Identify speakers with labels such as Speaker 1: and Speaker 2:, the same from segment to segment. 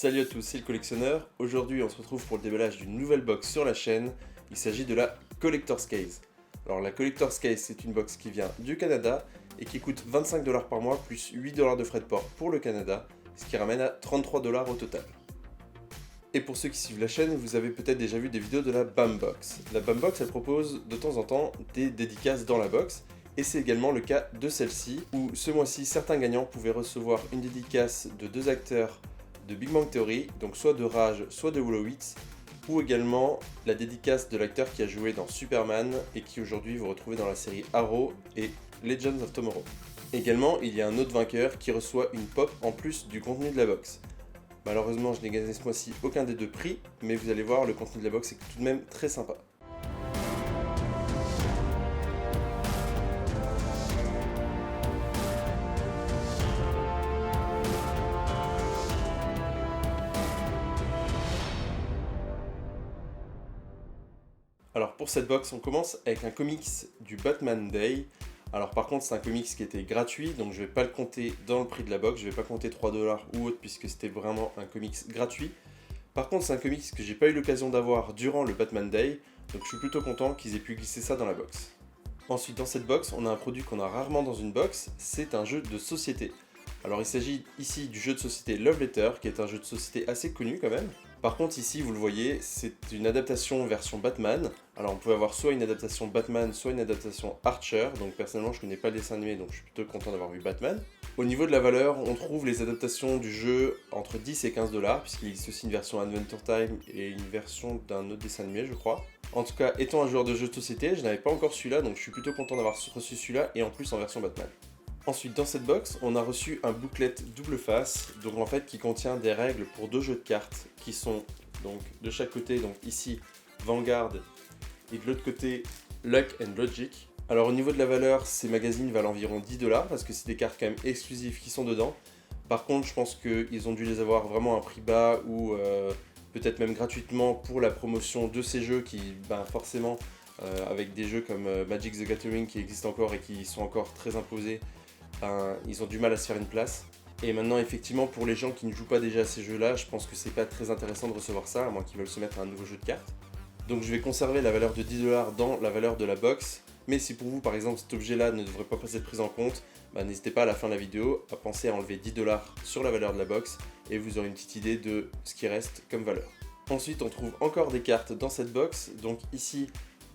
Speaker 1: Salut à tous, c'est le collectionneur. Aujourd'hui on se retrouve pour le déballage d'une nouvelle box sur la chaîne. Il s'agit de la Collector's Case. Alors la Collector's Case, c'est une box qui vient du Canada et qui coûte 25$ par mois plus 8$ de frais de port pour le Canada, ce qui ramène à 33$ au total. Et pour ceux qui suivent la chaîne, vous avez peut-être déjà vu des vidéos de la BAM-Box. La BAM-Box, elle propose de temps en temps des dédicaces dans la box, et c'est également le cas de celle-ci, où ce mois-ci, certains gagnants pouvaient recevoir une dédicace de 2 acteurs de Big Bang Theory, donc soit de Raj, soit de Wolowitz, ou également la dédicace de l'acteur qui a joué dans Superman, et qui aujourd'hui vous retrouvez dans la série Arrow et Legends of Tomorrow. Également, il y a un autre vainqueur qui reçoit une pop en plus du contenu de la box. Malheureusement, je n'ai gagné ce mois-ci aucun des deux prix, mais vous allez voir, le contenu de la box est tout de même très sympa. Alors pour cette box, on commence avec un comics du Batman Day. Alors par contre, c'est un comics qui était gratuit, donc je ne vais pas le compter dans le prix de la box, je ne vais pas compter 3$ ou autre puisque c'était vraiment un comics gratuit. Par contre, c'est un comics que j'ai pas eu l'occasion d'avoir durant le Batman Day, donc je suis plutôt content qu'ils aient pu glisser ça dans la box. Ensuite, dans cette box, on a un produit qu'on a rarement dans une box, c'est un jeu de société. Alors il s'agit ici du jeu de société Love Letter, qui est un jeu de société assez connu quand même. Par contre ici, vous le voyez, c'est une adaptation version Batman. Alors on peut avoir soit une adaptation Batman, soit une adaptation Archer. Donc personnellement, je connais pas le dessin animé, donc je suis plutôt content d'avoir vu Batman. Au niveau de la valeur, on trouve les adaptations du jeu entre 10 et 15$, puisqu'il existe aussi une version Adventure Time et une version d'un autre dessin animé, je crois. En tout cas, étant un joueur de jeux de société, je n'avais pas encore celui-là, donc je suis plutôt content d'avoir reçu celui-là, et en plus en version Batman. Ensuite, dans cette box, on a reçu un booklet double face, donc en fait qui contient des règles pour 2 jeux de cartes qui sont donc de chaque côté, donc ici Vanguard et de l'autre côté Luck and Logic. Alors au niveau de la valeur, ces magazines valent environ 10$ parce que c'est des cartes quand même exclusives qui sont dedans. Par contre, je pense qu'ils ont dû les avoir vraiment à un prix bas ou peut-être même gratuitement pour la promotion de ces jeux qui, forcément, avec des jeux comme Magic the Gathering qui existent encore et qui sont encore très imposés, ils ont du mal à se faire une place. Et maintenant, effectivement, pour les gens qui ne jouent pas déjà à ces jeux-là, je pense que c'est pas très intéressant de recevoir ça, à moins qu'ils veulent se mettre à un nouveau jeu de cartes. Donc je vais conserver la valeur de 10$ dans la valeur de la box. Mais si pour vous, par exemple, cet objet-là ne devrait pas être pris en compte, n'hésitez pas à la fin de la vidéo à penser à enlever 10$ sur la valeur de la box et vous aurez une petite idée de ce qui reste comme valeur. Ensuite, on trouve encore des cartes dans cette box. Donc ici,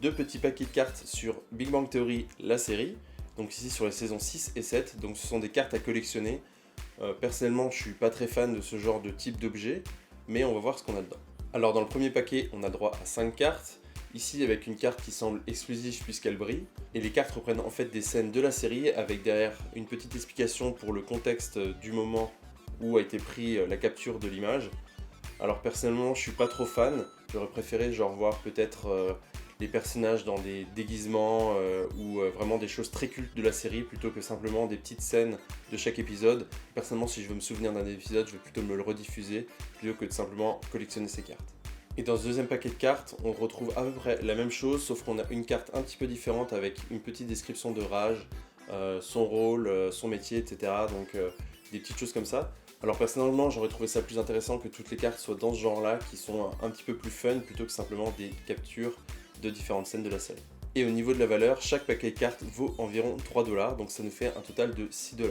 Speaker 1: 2 petits paquets de cartes sur Big Bang Theory, la série. Donc ici sur les saisons 6 et 7, donc ce sont des cartes à collectionner. Personnellement, je suis pas très fan de ce genre de type d'objet, mais on va voir ce qu'on a dedans. Alors dans le premier paquet, on a droit à 5 cartes, ici avec une carte qui semble exclusive puisqu'elle brille, et les cartes reprennent en fait des scènes de la série avec derrière une petite explication pour le contexte du moment où a été pris la capture de l'image. Alors personnellement, je suis pas trop fan, j'aurais préféré voir peut-être les personnages dans des déguisements ou vraiment des choses très cultes de la série plutôt que simplement des petites scènes de chaque épisode. Personnellement, si je veux me souvenir d'un épisode, je vais plutôt me le rediffuser plutôt que de simplement collectionner ces cartes. Et dans ce deuxième paquet de cartes, on retrouve à peu près la même chose, sauf qu'on a une carte un petit peu différente avec une petite description de Raj, son rôle, son métier, etc. Donc des petites choses comme ça. Alors personnellement, j'aurais trouvé ça plus intéressant que toutes les cartes soient dans ce genre-là, qui sont un petit peu plus fun plutôt que simplement des captures de différentes scènes de la série. Et au niveau de la valeur, chaque paquet de cartes vaut environ 3$, donc ça nous fait un total de 6$.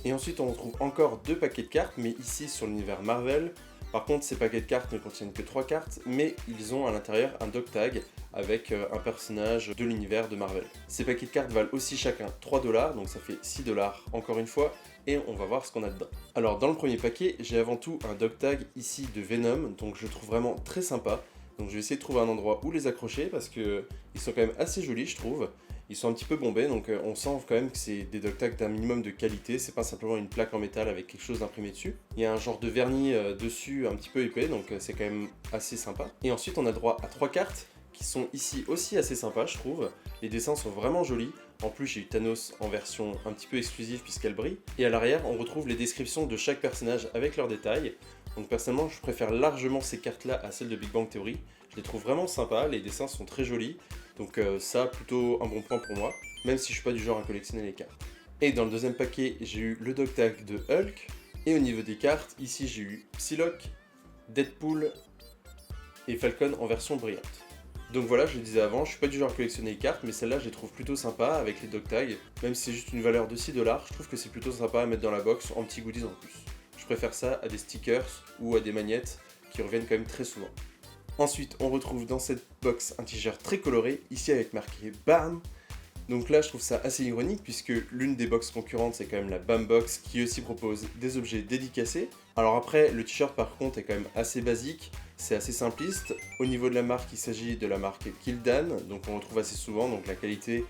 Speaker 1: Et ensuite on retrouve encore 2 paquets de cartes, mais ici sur l'univers Marvel. Par contre, ces paquets de cartes ne contiennent que 3 cartes, mais ils ont à l'intérieur un dog tag avec un personnage de l'univers de Marvel. Ces paquets de cartes valent aussi chacun 3$, donc ça fait 6$ encore une fois, et on va voir ce qu'on a dedans. Alors dans le premier paquet, j'ai avant tout un dog tag ici de Venom, donc je le trouve vraiment très sympa. Donc je vais essayer de trouver un endroit où les accrocher parce qu'ils sont quand même assez jolis, je trouve. Ils sont un petit peu bombés, donc on sent quand même que c'est des dog tags d'un minimum de qualité. C'est pas simplement une plaque en métal avec quelque chose d'imprimé dessus. Il y a un genre de vernis dessus un petit peu épais, donc c'est quand même assez sympa. Et ensuite on a droit à 3 cartes qui sont ici aussi assez sympas, je trouve. Les dessins sont vraiment jolis. En plus, j'ai eu Thanos en version un petit peu exclusive puisqu'elle brille. Et à l'arrière, on retrouve les descriptions de chaque personnage avec leurs détails. Donc personnellement, je préfère largement ces cartes-là à celles de Big Bang Theory. Je les trouve vraiment sympas, les dessins sont très jolis. Donc ça, plutôt un bon point pour moi, même si je suis pas du genre à collectionner les cartes. Et dans le deuxième paquet, j'ai eu le dog tag de Hulk. Et au niveau des cartes, ici j'ai eu Psylocke, Deadpool et Falcon en version brillante. Donc voilà, je le disais avant, je suis pas du genre à collectionner les cartes, mais celle-là je les trouve plutôt sympa avec les dog tags. Même si c'est juste une valeur de 6$, je trouve que c'est plutôt sympa à mettre dans la box en petits goodies en plus. Je préfère ça à des stickers ou à des magnettes qui reviennent quand même très souvent. Ensuite, on retrouve dans cette box un t-shirt très coloré, ici avec marqué BAM. Donc là, je trouve ça assez ironique puisque l'une des box concurrentes, c'est quand même la BAM Box qui aussi propose des objets dédicacés. Alors après, le t-shirt par contre est quand même assez basique, c'est assez simpliste. Au niveau de la marque, il s'agit de la marque Kildan, donc on retrouve assez souvent, donc la qualité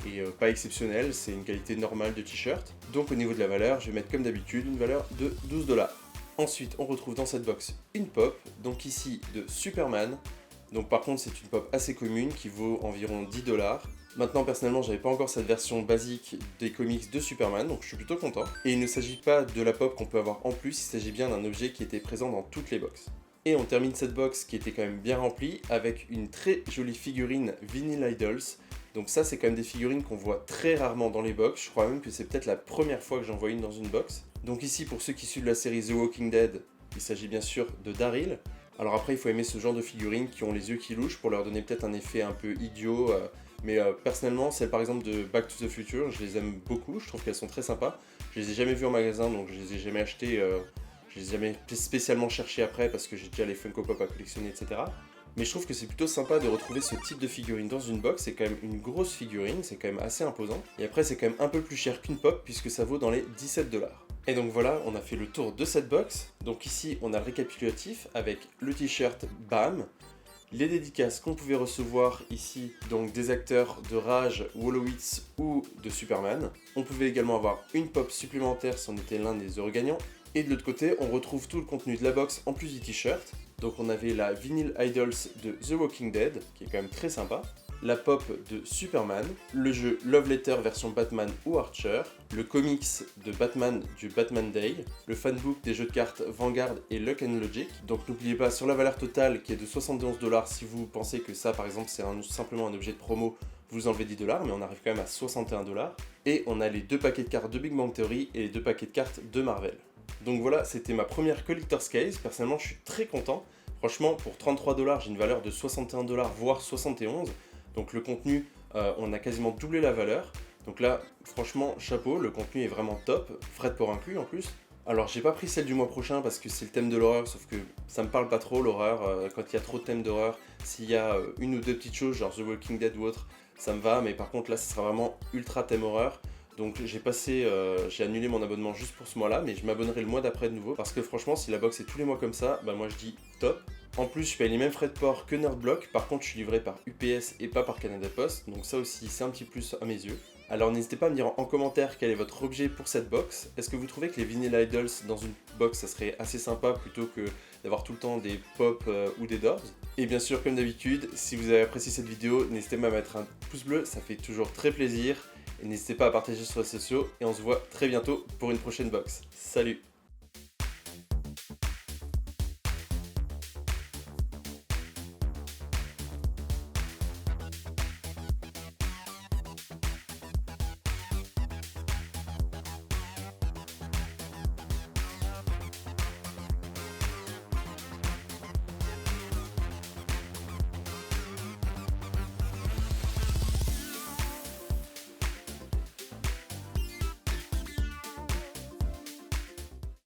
Speaker 1: est pas exceptionnelle, c'est une qualité normale de t-shirt. Donc au niveau de la valeur, je vais mettre comme d'habitude une valeur de 12$. Ensuite, on retrouve dans cette box une pop, donc ici de Superman. Donc par contre, c'est une pop assez commune qui vaut environ 10$. Maintenant, personnellement, j'avais pas encore cette version basique des comics de Superman, donc je suis plutôt content. Et il ne s'agit pas de la pop qu'on peut avoir en plus, il s'agit bien d'un objet qui était présent dans toutes les boxes. Et on termine cette box qui était quand même bien remplie avec une très jolie figurine Vinyl Idols. Donc ça, c'est quand même des figurines qu'on voit très rarement dans les box. Je crois même que c'est peut-être la première fois que j'en vois une dans une box. Donc ici, pour ceux qui suivent la série The Walking Dead, il s'agit bien sûr de Daryl. Alors après, il faut aimer ce genre de figurines qui ont les yeux qui louchent pour leur donner peut-être un effet un peu idiot. Mais personnellement, celles par exemple de Back to the Future, je les aime beaucoup, je trouve qu'elles sont très sympas. Je les ai jamais vues en magasin, donc je les ai jamais achetées, je les ai jamais spécialement cherchées après parce que j'ai déjà les Funko Pop à collectionner, etc. Mais je trouve que c'est plutôt sympa de retrouver ce type de figurine dans une box, c'est quand même une grosse figurine, c'est quand même assez imposant. Et après, c'est quand même un peu plus cher qu'une pop puisque ça vaut dans les 17$. Et donc voilà, on a fait le tour de cette box. Donc ici, on a le récapitulatif avec le t-shirt BAM, les dédicaces qu'on pouvait recevoir ici, donc des acteurs de Rage, Wolowitz ou de Superman. On pouvait également avoir une pop supplémentaire si on était l'un des heureux gagnants. Et de l'autre côté, on retrouve tout le contenu de la box en plus du t-shirt. Donc on avait la Vinyl Idols de The Walking Dead, qui est quand même très sympa, la pop de Superman, le jeu Love Letter version Batman ou Archer, le comics de Batman du Batman Day, le fanbook des jeux de cartes Vanguard et Luck and Logic. Donc n'oubliez pas, sur la valeur totale qui est de 71$, si vous pensez que ça par exemple c'est simplement un objet de promo, vous enlevez 10$, mais on arrive quand même à 61$. Et on a les 2 paquets de cartes de Big Bang Theory et les 2 paquets de cartes de Marvel. Donc voilà, c'était ma première Collector's Case. Personnellement, je suis très content. Franchement, pour 33$, j'ai une valeur de 61$, voire 71$. Donc le contenu, on a quasiment doublé la valeur. Donc là, franchement, chapeau, le contenu est vraiment top. Frais de port inclus en plus. Alors, j'ai pas pris celle du mois prochain parce que c'est le thème de l'horreur, sauf que ça me parle pas trop l'horreur. Quand il y a trop de thèmes d'horreur, s'il y a une ou deux petites choses, genre The Walking Dead ou autre, ça me va. Mais par contre, là, ce sera vraiment ultra thème horreur. Donc j'ai annulé mon abonnement juste pour ce mois-là, mais je m'abonnerai le mois d'après de nouveau, parce que franchement, si la box est tous les mois comme ça, bah moi je dis top. En plus, je paye les mêmes frais de port que Nerdblock, par contre je suis livré par UPS et pas par Canada Post, donc ça aussi c'est un petit plus à mes yeux. Alors n'hésitez pas à me dire en commentaire quel est votre objet pour cette box. Est-ce que vous trouvez que les Vinyl Idols dans une box ça serait assez sympa plutôt que d'avoir tout le temps des pop ou des doors? Et bien sûr, comme d'habitude, si vous avez apprécié cette vidéo, n'hésitez pas à mettre un pouce bleu, ça fait toujours très plaisir. Et n'hésitez pas à partager sur les réseaux sociaux et on se voit très bientôt pour une prochaine box. Salut!